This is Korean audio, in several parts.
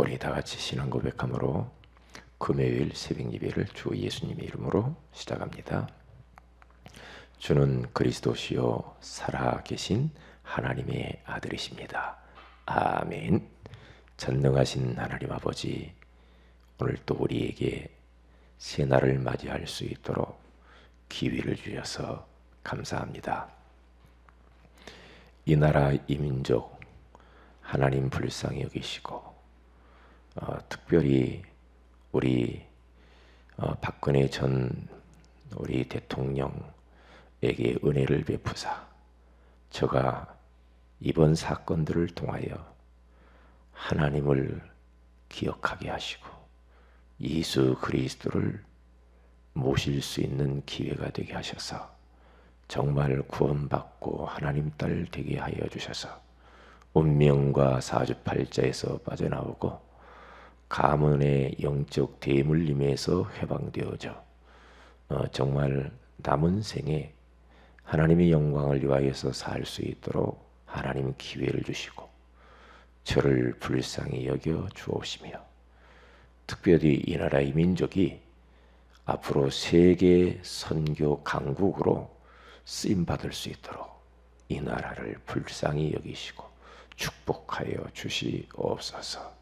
우리 다 같이 신앙 고백함으로 금요일 새벽 예배를 주 예수님의 이름으로 시작합니다. 주는 그리스도시요 살아계신 하나님의 아들이십니다. 아멘. 전능하신 하나님 아버지, 오늘 또 우리에게 새날을 맞이할 수 있도록 기회를 주셔서 감사합니다. 이 나라 이 민족 하나님 불쌍히 여기시고 특별히 우리 박근혜 전 우리 대통령에게 은혜를 베푸사 저가 이번 사건들을 통하여 하나님을 기억하게 하시고 예수 그리스도를 모실 수 있는 기회가 되게 하셔서 정말 구원받고 하나님 딸 되게 하여 주셔서 운명과 사주팔자에서 빠져나오고 가문의 영적 대물림에서 해방되어져 정말 남은 생에 하나님의 영광을 위하여서 살 수 있도록 하나님 기회를 주시고 저를 불쌍히 여겨 주옵시며 특별히 이 나라 이 민족이 앞으로 세계 선교 강국으로 쓰임받을 수 있도록 이 나라를 불쌍히 여기시고 축복하여 주시옵소서.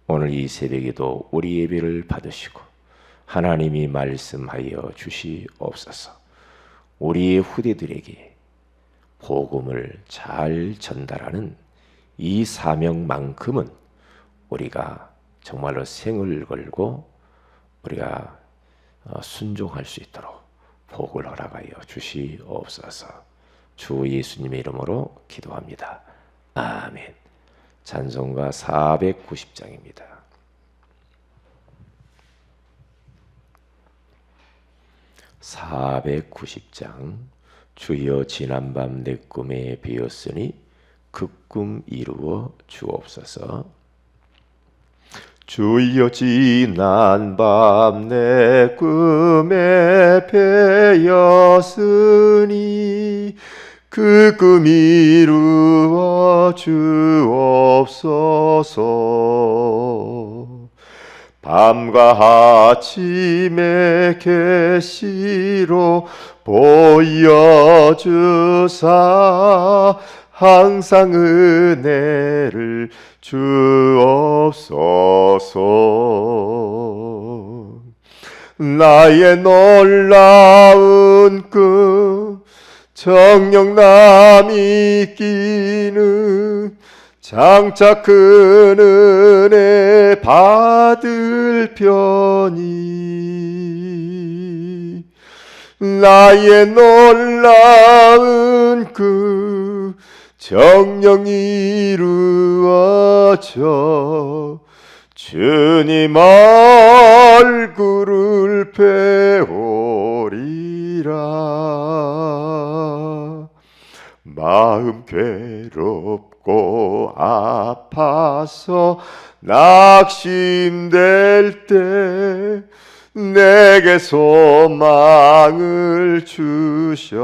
오늘 이 새벽에도 우리 예배를 받으시고 하나님이 말씀하여 주시옵소서. 우리의 후대들에게 복음을 잘 전달하는 이 사명만큼은 우리가 정말로 생을 걸고 우리가 순종할 수 있도록 복을 허락하여 주시옵소서. 주 예수님의 이름으로 기도합니다. 아멘. 찬송가 490장입니다. 주여 지난밤 내 꿈에 비었으니 그 꿈 이루어 주옵소서. 주여 지난밤 내 꿈에 베었으니 그 꿈 이루어 주옵소서. 밤과 아침에 계시로 보여주사 항상 은혜를 주옵소서. 나의 놀라운 꿈 정녕 남이 끼는 장차 큰 은혜 받을 편이 나의 놀라운 그 정녕 이루어져 주님 얼굴을 배우리라. 마음 괴롭고 아파서 낙심될 때 내게 소망을 주셨으며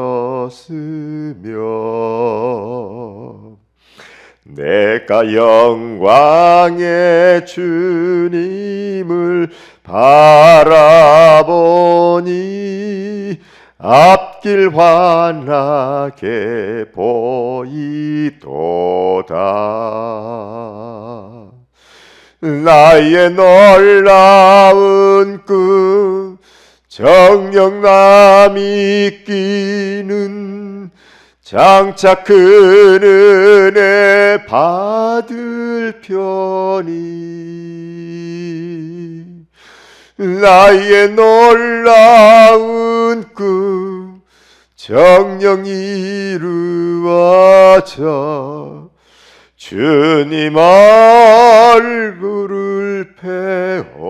내가 영광의 주님을 바라보니 앞길 환하게 보이도다. 나의 놀라운 꿈 정녕 남이 끼는 장차 큰 은혜 받을 편이 나의 놀라운 꿈 정녕 이루어져 주님 얼굴을 배우리라.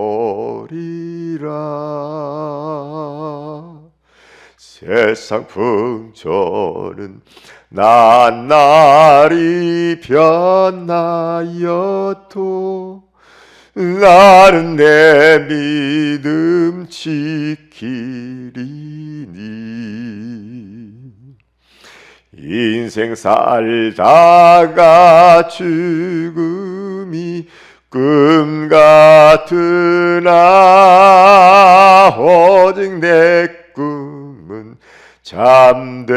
세상 풍조는 낱날이 변하여도 나는 내 믿음 지키리니 인생 살다가 죽음이 꿈 같으나 오직 내 꿈은 잠되리라.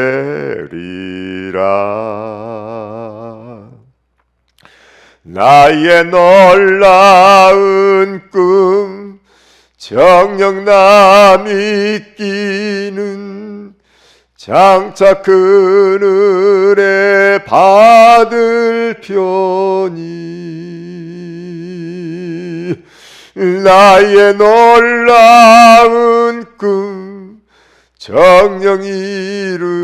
나의 놀라운 꿈 정녕 남이 끼는 장차 그늘에 받을 편이 나의 놀라운 꿈 정녕 이루어져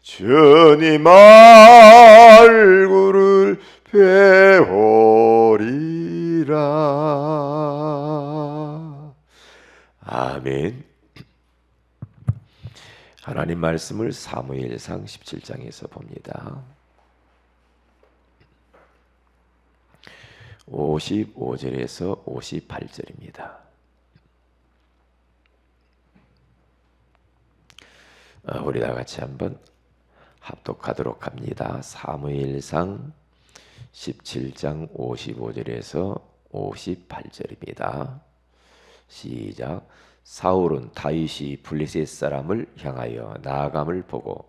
주님 얼굴을 배우리라. 아멘. 하나님 말씀을 사무엘상 17장에서 봅니다. 55절에서 58절입니다. 우리 다 같이 한번 합독하도록 합니다. 사무엘상 17장 55절에서 58절입니다. 시작. 사울은 다윗이 블레셋 사람을 향하여 나아감을 보고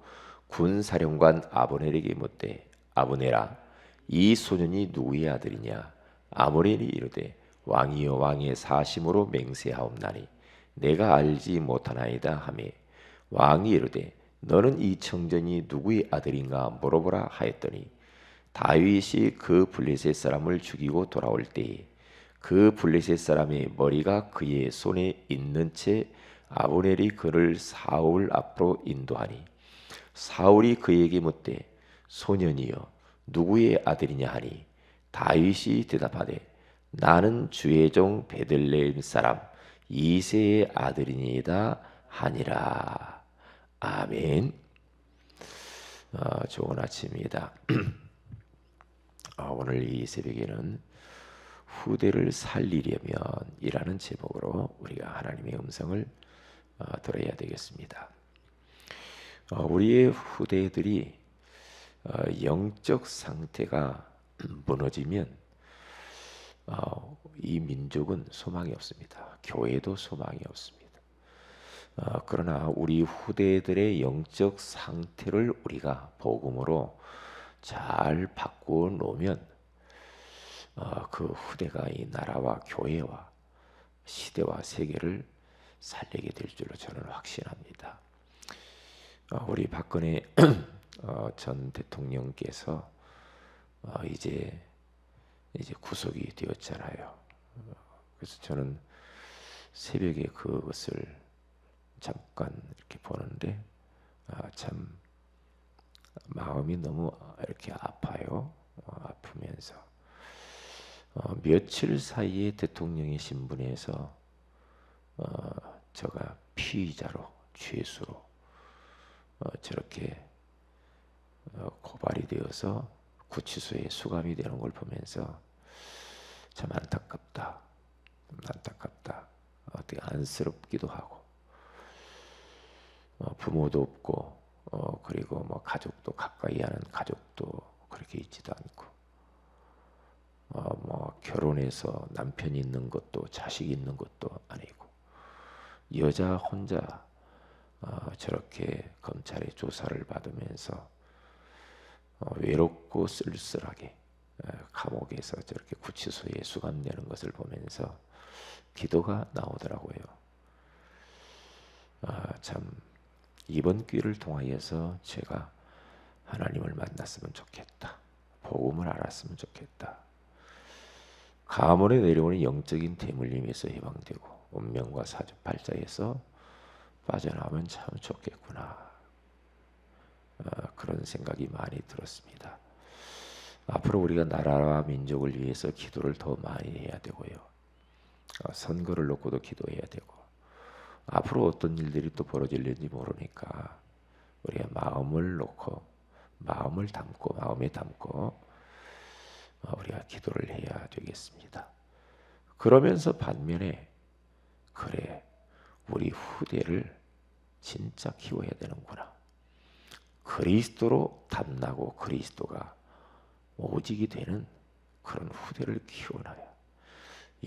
군사령관 아브넬에게 묻되 아브넬아, 이 소년이 누구의 아들이냐? 아브넬이 이르되 왕이여 왕의 사심으로 맹세하옵나니 내가 알지 못하나이다 하며 왕이 이르되 너는 이 청년이 누구의 아들인가 물어보라 하였더니 다윗이 그 블레셋 사람을 죽이고 돌아올 때에 그 블레셋 사람의 머리가 그의 손에 있는 채 아브넬이 그를 사울 앞으로 인도하니 사울이 그에게 묻되 소년이여 누구의 아들이냐 하니 다윗이 대답하되 나는 주의 종 베들레헴 사람 이새의 아들이니이다 하니라. 아멘. 좋은 아침입니다. 오늘 이 새벽에는 후대를 살리려면 이라는 제목으로 우리가 하나님의 음성을 들어야 되겠습니다. 우리의 후대들이 영적 상태가 무너지면 이 민족은 소망이 없습니다. 교회도 소망이 없습니다. 그러나 우리 후대들의 영적 상태를 우리가 복음으로 잘 바꾸어 놓으면 그 후대가 이 나라와 교회와 시대와 세계를 살리게 될 줄로 저는 확신합니다. 우리 박근혜 전 대통령께서 이제 구속이 되었잖아요. 그래서 저는 새벽에 그것을 잠깐 이렇게 보는데 참 마음이 너무 이렇게 아파요. 아프면서 며칠 사이에 대통령의 신분에서 저가 피의자로 죄수로 저렇게 고발이 되어서 구치소에 수감이 되는 걸 보면서 참 안타깝다. 어떻게 안쓰럽기도 하고 부모도 없고 그리고 뭐 가족도 가까이 하는 가족도 그렇게 있지도 않고 뭐 결혼해서 남편이 있는 것도 자식이 있는 것도 아니고 여자 혼자 저렇게 검찰의 조사를 받으면서 외롭고 쓸쓸하게 감옥에서 저렇게 구치소에 수감되는 것을 보면서 기도가 나오더라고요. 참 이번 기회를 통하여서 제가 하나님을 만났으면 좋겠다. 복음을 알았으면 좋겠다. 가문에 내려오는 영적인 대물림에서 해방되고 운명과 사주팔자에서 빠져나오면 참 좋겠구나. 그런 생각이 많이 들었습니다. 앞으로 우리가 나라와 민족을 위해서 기도를 더 많이 해야 되고요. 선거를 놓고도 기도해야 되고 앞으로 어떤 일들이 또 벌어질는지 모르니까 우리가 마음을 놓고 마음에 담고 우리가 기도를 해야 되겠습니다. 그러면서 반면에 그래 우리 후대를 진짜 키워야 되는구나. 그리스도로 탐나고 그리스도가 오직이 되는 그런 후대를 키워놔야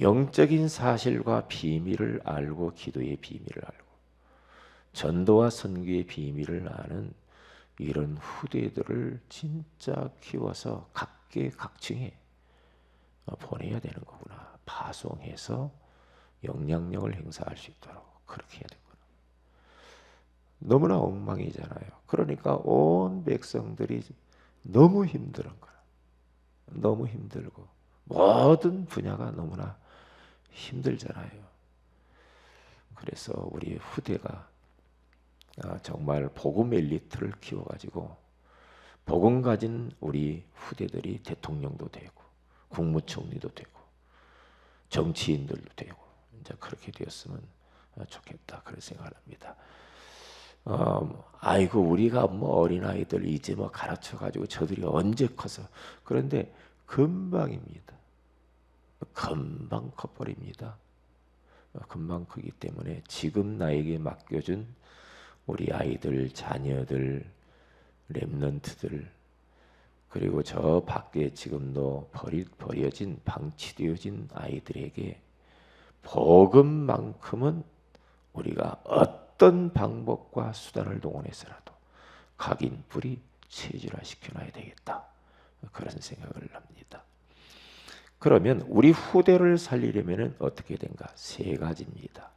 영적인 사실과 비밀을 알고 기도의 비밀을 알고 전도와 선교의 비밀을 아는 이런 후대들을 진짜 키워서 각계각층에 보내야 되는 거구나. 파송해서 영향력을 행사할 수 있도록 그렇게 해야 되구나. 너무나 엉망이잖아요. 그러니까 온 백성들이 너무 힘든 거야. 너무 힘들고 모든 분야가 너무나 힘들잖아요. 그래서 우리 후대가 정말 복음 엘리트를 키워가지고 복음 가진 우리 후대들이 대통령도 되고 국무총리도 되고 정치인들도 되고 이제 그렇게 되었으면 좋겠다 그런 생각을 합니다. 아이고 우리가 뭐 어린아이들 이제 뭐 가르쳐가지고 저들이 언제 커서 그런데 금방입니다. 금방 커버립니다. 금방 크기 때문에 지금 나에게 맡겨준 우리 아이들, 자녀들, 렘넌트들 그리고 저 밖에 지금도 버려진 방치되어진 아이들에게 복음만큼은 우리가 어떤 방법과 수단을 동원해서라도 각인 뿌리 체질화시켜놔야 되겠다. 그런 생각을 합니다. 그러면 우리 후대를 살리려면 어떻게 된가? 세 가지입니다.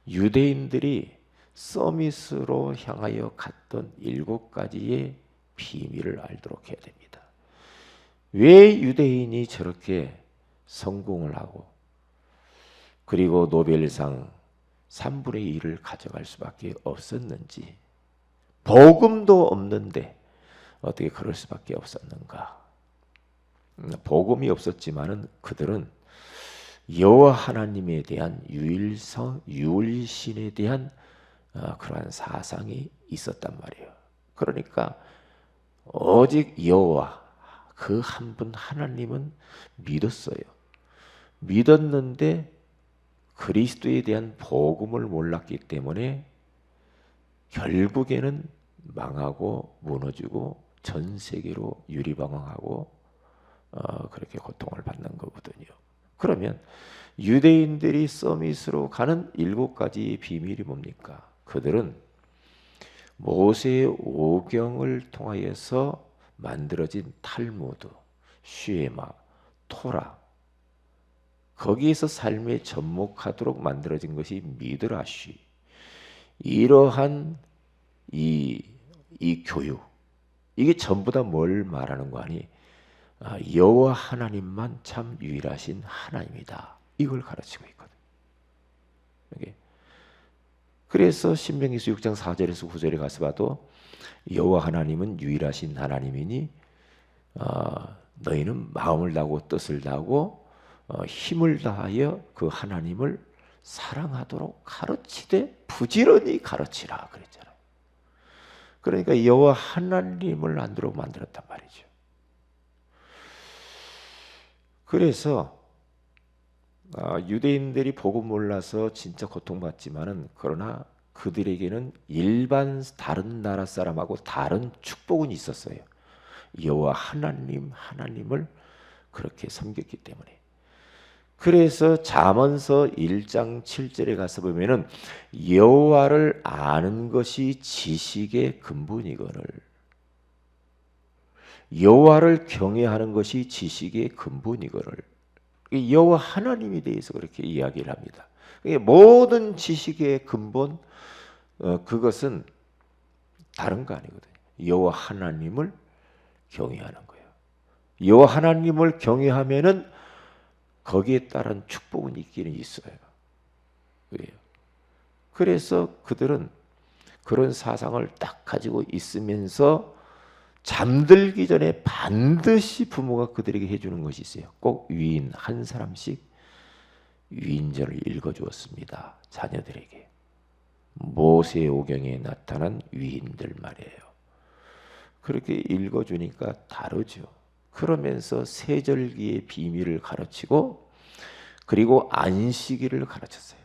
유대인들이 서밋으로 향하여 갔던 7가지의 비밀을 알도록 해야 됩니다. 왜 유대인이 저렇게 성공을 하고 그리고 노벨상 3분의 1을 가져갈 수밖에 없었는지 복음도 없는데 어떻게 그럴 수밖에 없었는가? 복음이 없었지만은 그들은 여호와 하나님에 대한 유일신에 대한 그러한 사상이 있었단 말이에요. 그러니까 오직 여호와 그 한 분 하나님은 믿었어요. 믿었는데 그리스도에 대한 복음을 몰랐기 때문에 결국에는 망하고 무너지고 전 세계로 유리방황하고 그렇게 고통을 받는 거거든요. 그러면 유대인들이 서밋으로 가는 7가지의 비밀이 뭡니까? 그들은 모세의 오경을 통하여서 만들어진 탈무드, 슈에마, 토라 거기에서 삶에 접목하도록 만들어진 것이 미드라시 이러한 이 교육 이게 전부 다 뭘 말하는 거 아니? 여호와 하나님만 참 유일하신 하나님이다. 이걸 가르치고 있거든. 그래서 신명기서 6장 4절에서 9절에 가서 봐도 여호와 하나님은 유일하신 하나님이니 너희는 마음을 다하고 뜻을 다하고 힘을 다하여 그 하나님을 사랑하도록 가르치되 부지런히 가르치라 그랬잖아요. 그러니까 여호와 하나님을 안도록 만들었단 말이죠. 그래서 유대인들이 복음 몰라서 진짜 고통받지만은 그러나 그들에게는 일반 다른 나라 사람하고 다른 축복은 있었어요. 여호와 하나님을 그렇게 섬겼기 때문에. 그래서 잠언서 1장 7절에 가서 보면은 여호와를 아는 것이 지식의 근본이거늘 여호와를 경외하는 것이 지식의 근본이거늘 여호와 하나님에 대해서 그렇게 이야기를 합니다. 모든 지식의 근본 그것은 다른 거 아니거든요. 여호와 하나님을 경외하는 거예요. 여호와 하나님을 경외하면은 거기에 따른 축복은 있기는 있어요. 그래서 그들은 그런 사상을 딱 가지고 있으면서 잠들기 전에 반드시 부모가 그들에게 해주는 것이 있어요. 꼭 위인 한 사람씩 위인전을 읽어주었습니다. 자녀들에게. 모세 오경에 나타난 위인들 말이에요. 그렇게 읽어주니까 다르죠. 그러면서 세절기의 비밀을 가르치고 그리고 안식일을 가르쳤어요.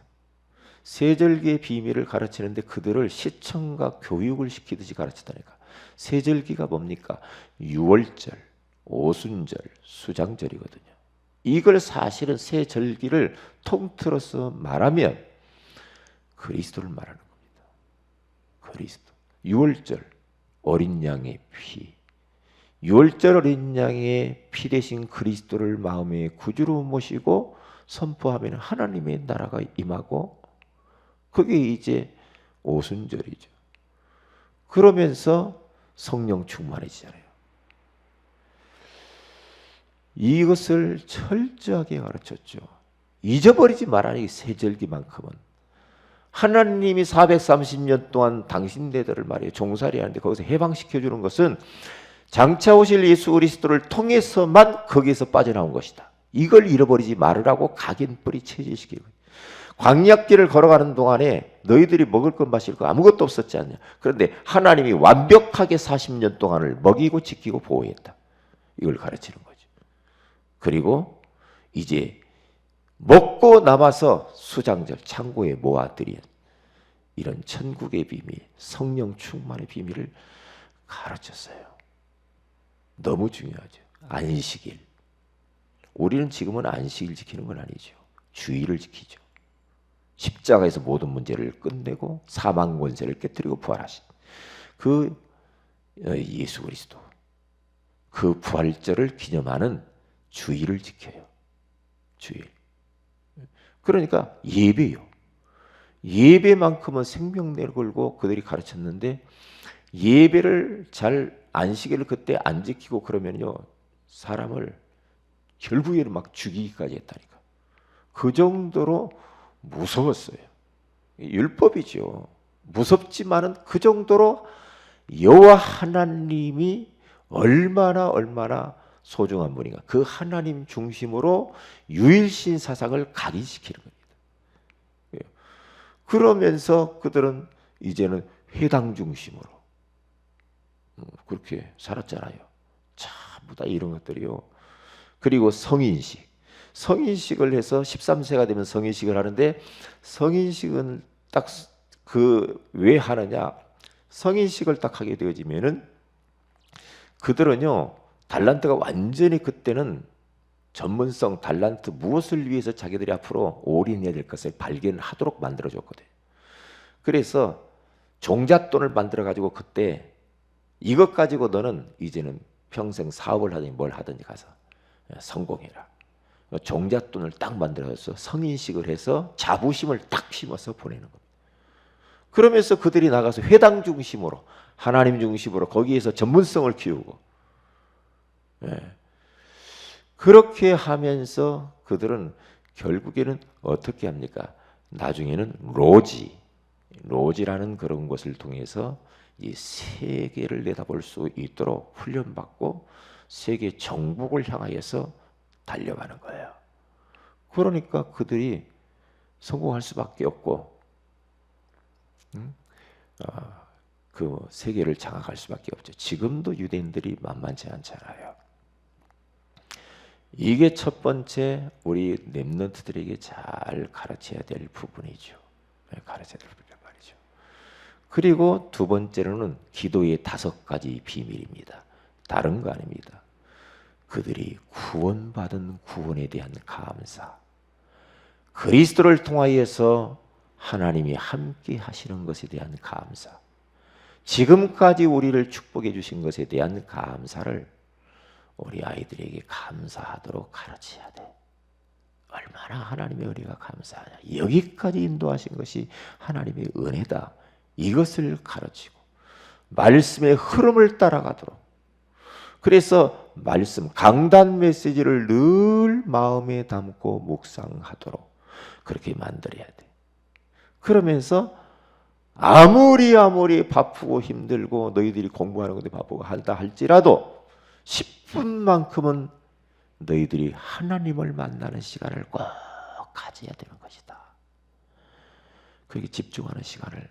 세절기의 비밀을 가르치는데 그들을 시청과 교육을 시키듯이 가르치다니까. 세절기가 뭡니까? 6월절, 오순절, 수장절이거든요. 이걸 사실은 세 절기를 통틀어서 말하면 그리스도를 말하는 겁니다. 그리스도. 유월절 어린 양의 피. 유월절 어린 양의 피 대신 그리스도를 마음의 구주로 모시고 선포하면 하나님의 나라가 임하고, 그게 이제 오순절이죠. 그러면서 성령 충만해지잖아요. 이것을 철저하게 가르쳤죠. 잊어버리지 말아야 이 세절기만큼은. 하나님이 430년 동안 당신네들을 말이에요 종살이 하는데 거기서 해방시켜주는 것은 장차 오실 예수 그리스도를 통해서만 거기에서 빠져나온 것이다. 이걸 잃어버리지 말으라고 각인뿌리 체질시키고, 광야길을 걸어가는 동안에 너희들이 먹을 것 마실 것 아무것도 없었지 않냐. 그런데 하나님이 완벽하게 40년 동안을 먹이고 지키고 보호했다. 이걸 가르치는 거죠. 그리고 이제 먹고 남아서 수장절 창고에 모아들인 이런 천국의 비밀, 성령 충만의 비밀을 가르쳤어요. 너무 중요하죠. 안식일. 우리는 지금은 안식일 지키는 건 아니죠. 주일을 지키죠. 십자가에서 모든 문제를 끝내고 사망 권세를 깨뜨리고 부활하신 그 예수 그리스도, 그 부활절을 기념하는 주일을 지켜요. 주일. 그러니까 예배요. 예배만큼은 생명 내걸고 그들이 가르쳤는데, 예배를 잘 안식일을 그때 안 지키고 그러면요 사람을 결국에 막 죽이기까지 했다니까. 그 정도로 무서웠어요. 율법이죠. 무섭지만은 그 정도로 여호와 하나님이 얼마나 소중한 분인가. 그 하나님 중심으로 유일신 사상을 각인시키는 겁니다. 그러면서 그들은 이제는 회당 중심으로 그렇게 살았잖아요. 전부 다 이런 것들이요. 그리고 성인식을 해서 13세가 되면 성인식을 하는데, 성인식은 딱 왜 하느냐. 성인식을 딱 하게 되어지면은 그들은요 달란트가 완전히, 그때는 전문성 달란트, 무엇을 위해서 자기들이 앞으로 올인해야 될 것을 발견하도록 만들어줬거든요. 그래서 종잣돈을 만들어가지고 그때 이것 가지고 너는 이제는 평생 사업을 하든지 뭘 하든지 가서 성공해라. 종잣돈을 딱 만들어서 성인식을 해서 자부심을 딱 심어서 보내는 겁니다. 그러면서 그들이 나가서 회당 중심으로, 하나님 중심으로 거기에서 전문성을 키우고, 그렇게 하면서 그들은 결국에는 어떻게 합니까? 나중에는 로지라는 그런 것을 통해서 이 세계를 내다볼 수 있도록 훈련받고 세계 정복을 향하여서 달려가는 거예요. 그러니까 그들이 성공할 수밖에 없고, 그 세계를 장악할 수밖에 없죠. 지금도 유대인들이 만만치 않잖아요. 이게 첫 번째 우리 렘넌트들에게 잘 가르쳐야 될 부분이죠. 가르쳐야 될 부분이란 말이죠. 그리고 두 번째로는 기도의 5가지 비밀입니다. 다른 거 아닙니다. 그들이 구원받은 구원에 대한 감사, 그리스도를 통하여서 하나님이 함께 하시는 것에 대한 감사, 지금까지 우리를 축복해 주신 것에 대한 감사를 우리 아이들에게 감사하도록 가르쳐야 돼. 얼마나 하나님의 은혜가 감사하냐. 여기까지 인도하신 것이 하나님의 은혜다. 이것을 가르치고 말씀의 흐름을 따라가도록. 그래서 말씀, 강단 메시지를 늘 마음에 담고 묵상하도록 그렇게 만들어야 돼. 그러면서 아무리 바쁘고 힘들고 너희들이 공부하는 건데 바쁘고 한다 할지라도 10분만큼은 너희들이 하나님을 만나는 시간을 꼭 가져야 되는 것이다. 그렇게 집중하는 시간을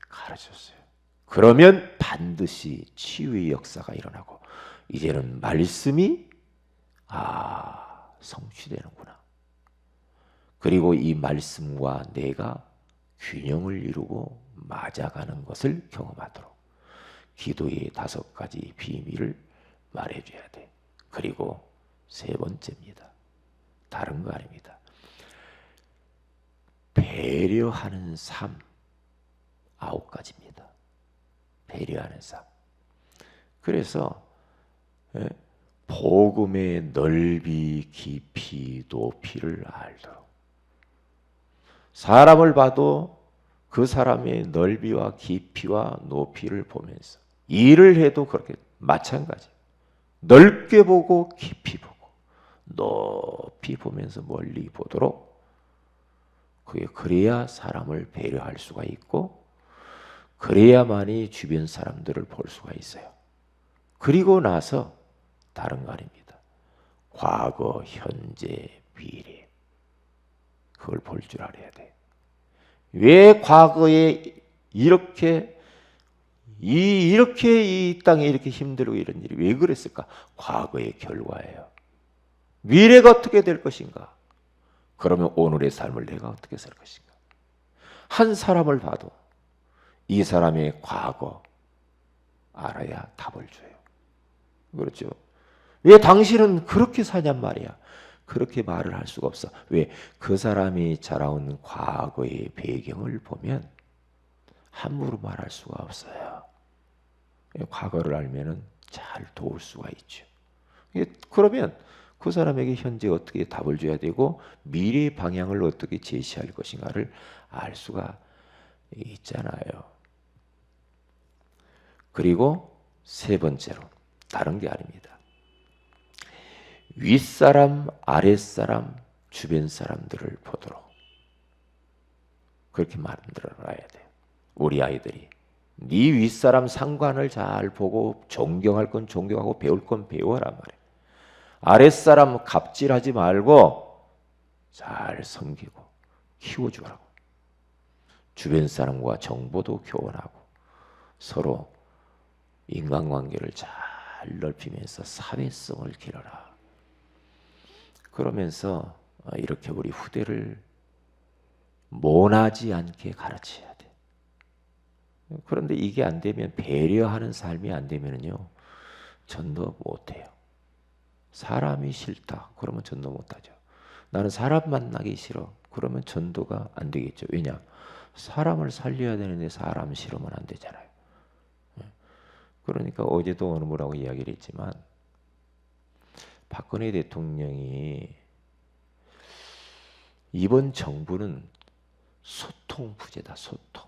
가르쳤어요. 그러면 반드시 치유의 역사가 일어나고 이제는 말씀이 성취되는구나. 그리고 이 말씀과 내가 균형을 이루고 맞아가는 것을 경험하도록 기도의 5가지 비밀을 말해줘야 돼. 그리고 세 번째입니다. 다른 거 아닙니다. 배려하는 삶. 9가지입니다. 배려하는 삶. 그래서 복음의 넓이, 깊이, 높이를 알도록 사람을 봐도 그 사람의 넓이와 깊이와 높이를 보면서 일을 해도 그렇게 마찬가지. 넓게 보고 깊이 보고 높이 보면서 멀리 보도록 그래야 사람을 배려할 수가 있고 그래야만이 주변 사람들을 볼 수가 있어요. 그리고 나서 다른 거 아닙니다. 과거, 현재, 미래 그걸 볼 줄 알아야 돼. 왜 과거에 이렇게 이 땅에 이렇게 힘들고 이런 일이 왜 그랬을까? 과거의 결과예요. 미래가 어떻게 될 것인가? 그러면 오늘의 삶을 내가 어떻게 살 것인가? 한 사람을 봐도 이 사람의 과거 알아야 답을 줘요. 그렇죠? 왜 당신은 그렇게 사냔 말이야. 그렇게 말을 할 수가 없어. 왜? 그 사람이 자라온 과거의 배경을 보면 함부로 말할 수가 없어요. 과거를 알면은 잘 도울 수가 있죠. 그러면 그 사람에게 현재 어떻게 답을 줘야 되고 미래 방향을 어떻게 제시할 것인가를 알 수가 있잖아요. 그리고 세 번째로 다른 게 아닙니다. 윗사람, 아랫사람, 주변 사람들을 보도록 그렇게 만들어놔야 돼요. 우리 아이들이 네 윗사람 상관을 잘 보고 존경할 건 존경하고 배울 건 배워란 말이에요. 아랫사람 갑질하지 말고 잘 섬기고 키워주라고. 주변 사람과 정보도 교환하고 서로 인간관계를 잘 넓히면서 사회성을 기르라. 그러면서 이렇게 우리 후대를 모나지 않게 가르쳐야 돼. 그런데 이게 안 되면 배려하는 삶이 안 되면요 전도 못해요. 사람이 싫다. 그러면 전도 못하죠. 나는 사람 만나기 싫어. 그러면 전도가 안 되겠죠. 왜냐? 사람을 살려야 되는데 사람 싫으면 안 되잖아요. 그러니까 어제도 어느 분하고 이야기를 했지만 박근혜 대통령이 이번 정부는 소통 부재다. 소통.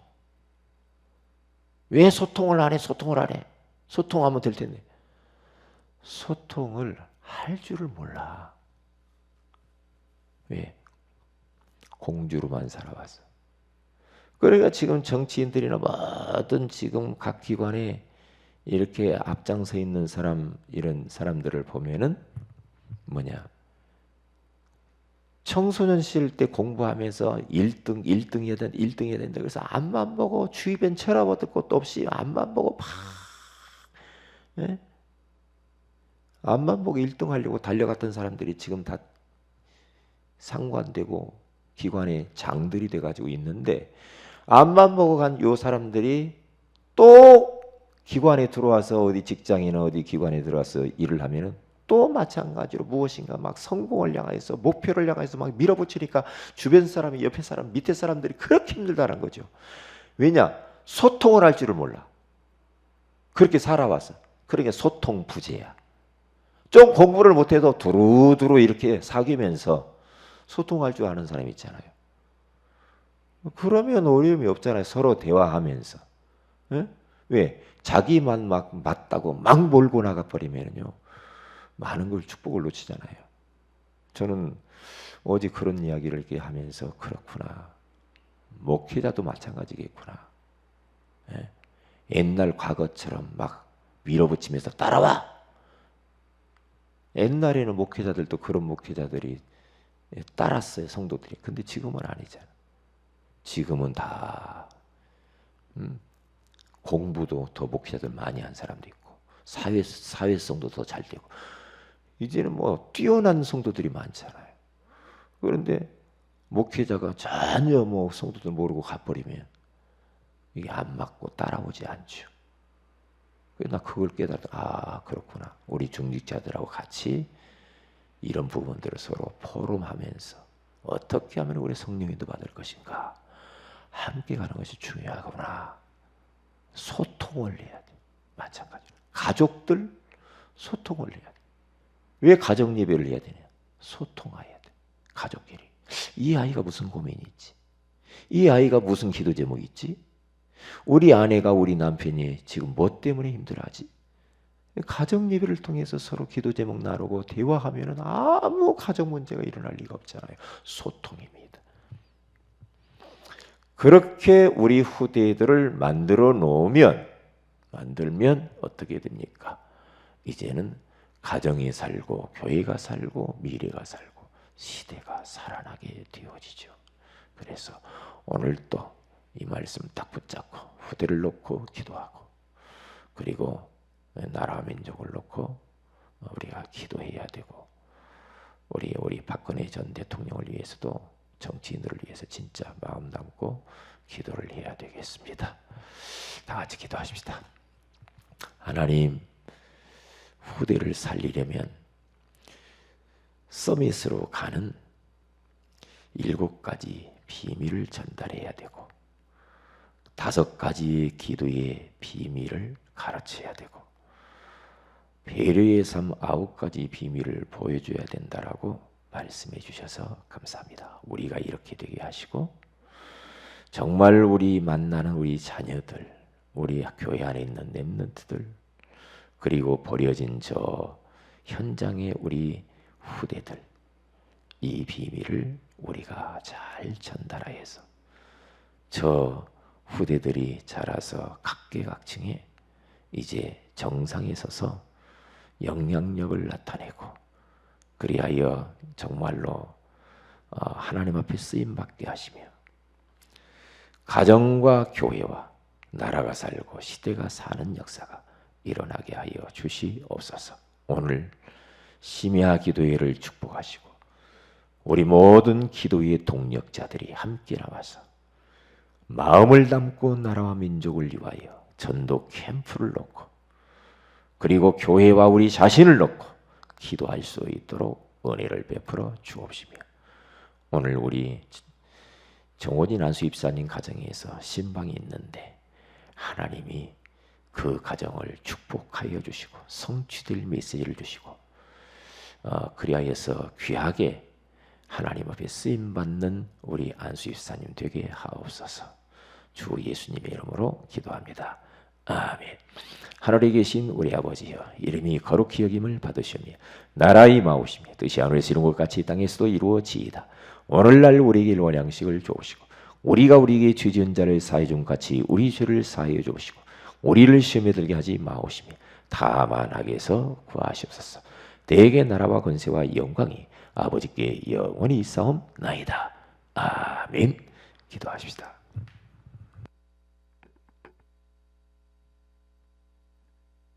왜 소통을 안 해? 소통을 안 해? 소통하면 될 텐데. 소통을 할 줄을 몰라. 왜? 공주로만 살아왔어. 그러니까 지금 정치인들이나 뭐든 지금 각 기관에 이렇게 앞장서 있는 사람, 이런 사람들을 보면은 뭐냐? 청소년 시절 때 공부하면서 1등 해야 된다. 그래서 앞만 보고 주위변 쳐다볼 것도 없이 앞만 보고 막 예? 앞만 보고 1등 하려고 달려갔던 사람들이 지금 다 상관되고 기관의 장들이 돼가지고 있는데 앞만 보고 간 요 사람들이 또 기관에 들어와서 어디 직장이나 어디 기관에 들어와서 일을 하면은 또 마찬가지로 무엇인가 막 성공을 향해서 목표를 향해서 막 밀어붙이니까 주변 사람이 옆에 사람 밑에 사람들이 그렇게 힘들다는 거죠. 왜냐? 소통을 할 줄을 몰라. 그렇게 살아왔어. 그러니까 소통 부재야. 좀 공부를 못해도 두루두루 이렇게 사귀면서 소통할 줄 아는 사람이 있잖아요. 그러면 어려움이 없잖아요. 서로 대화하면서. 예? 왜? 자기만 막 맞다고 막 몰고 나가버리면요. 많은 걸 축복을 놓치잖아요. 저는 어제 그런 이야기를 이렇게 하면서 그렇구나. 목회자도 마찬가지겠구나. 예? 옛날 과거처럼 막 밀어붙이면서 따라와. 옛날에는 목회자들도 그런 목회자들이 따랐어요. 성도들이. 근데 지금은 아니잖아. 지금은 다 공부도 더 목회자들 많이 한 사람도 있고 사회성도 더 잘 되고 이제는 뭐 뛰어난 성도들이 많잖아요. 그런데 목회자가 전혀 뭐 성도들 모르고 가버리면 이게 안 맞고 따라오지 않죠. 나 그걸 깨달았다. 아, 그렇구나. 우리 중직자들하고 같이 이런 부분들을 서로 포럼하면서 어떻게 하면 우리 성령님도 받을 것인가 함께 가는 것이 중요하구나. 소통을 해야 돼. 마찬가지로 가족들 소통을 해야 돼. 왜 가정 예배를 해야 되냐? 소통해야 돼. 가족끼리. 이 아이가 무슨 고민이 있지? 이 아이가 무슨 기도 제목이 있지? 우리 아내가 우리 남편이 지금 뭐 때문에 힘들어하지? 가정 예배를 통해서 서로 기도 제목 나누고 대화하면은 아무 가정 문제가 일어날 리가 없잖아요. 소통입니다. 그렇게 우리 후대들을 만들면 어떻게 됩니까? 이제는 가정이 살고 교회가 살고 미래가 살고 시대가 살아나게 되어지죠. 그래서 오늘 또 이 말씀 딱 붙잡고 후대를 놓고 기도하고 그리고 나라와 민족을 놓고 우리가 기도해야 되고 우리 박근혜 전 대통령을 위해서도 정치인들을 위해서 진짜 마음 담고 기도를 해야 되겠습니다. 다 같이 기도하십시다. 하나님, 후대를 살리려면 서밋으로 가는 7가지 비밀을 전달해야 되고 5가지 기도의 비밀을 가르쳐야 되고 배려의 삶 9가지 비밀을 보여줘야 된다라고 말씀해 주셔서 감사합니다. 우리가 이렇게 되게 하시고 정말 우리 만나는 우리 자녀들, 우리 교회 안에 있는 렘넌트들 그리고 버려진 저 현장의 우리 후대들 이 비밀을 우리가 잘 전달하여서 저 후대들이 자라서 각계각층에 이제 정상에 서서 영향력을 나타내고 그리하여 정말로 하나님 앞에 쓰임받게 하시며 가정과 교회와 나라가 살고 시대가 사는 역사가 일어나게 하여 주시옵소서. 오늘 심야 기도회를 축복하시고 우리 모든 기도의 동력자들이 함께 나와서 마음을 담고 나라와 민족을 위하여 전도 캠프를 놓고 그리고 교회와 우리 자신을 놓고 기도할 수 있도록 은혜를 베풀어 주옵시며 오늘 우리 정원진 안수 입사님 가정에서 신방이 있는데 하나님이 그 가정을 축복하여 주시고 성취될 메시지를 주시고 그리하여서 귀하게 하나님 앞에 쓰임받는 우리 안수 입사님 되게 하옵소서. 주 예수님의 이름으로 기도합니다. 아멘. 하늘에 계신 우리 아버지여 이름이 거룩히 여김을 받으시며 나라의 마오시며 뜻이 하늘에서 이룬 것 같이 땅에서도 이루어지이다. 오늘날 우리에게 일원 양식을 주옵시고 우리가 우리에게 죄 지은 자를 사해 준 같이 우리 죄를 사하여 주옵시고 우리를 시험에 들게 하지 마오시며 다만 악에서 구하시옵소서. 대개 나라와 권세와 영광이 아버지께 영원히 있사옵나이다. 아멘. 기도하십시다.